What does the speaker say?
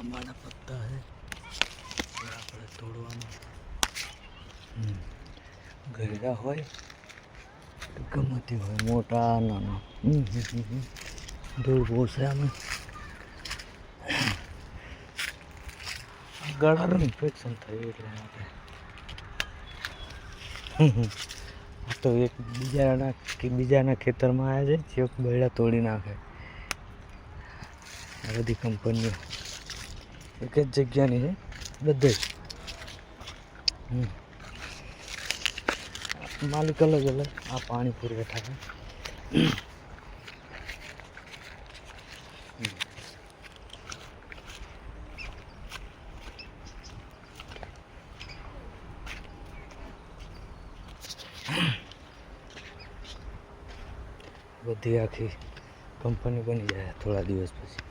આંબાના પત્તા છે આપણે તોડવાના. ગયડા હોય ગમે તે હોય, મોટા નાના. ધૂળ બહુ છે આમાં. ગળાનું ઇન્ફેક્શન થયું એટલા માટે. આ તો એક બીજાના ખેતરમાં આવ્યા છે, જે બૈડા તોડી નાખે. આ બધી કંપનીઓ એક જ જગ્યાની છે બધે જ. માલિક અલગ અલગ. આ પાણી પુરવઠા છે. બધી આખી કંપની બની જાય થોડા દિવસ પછી.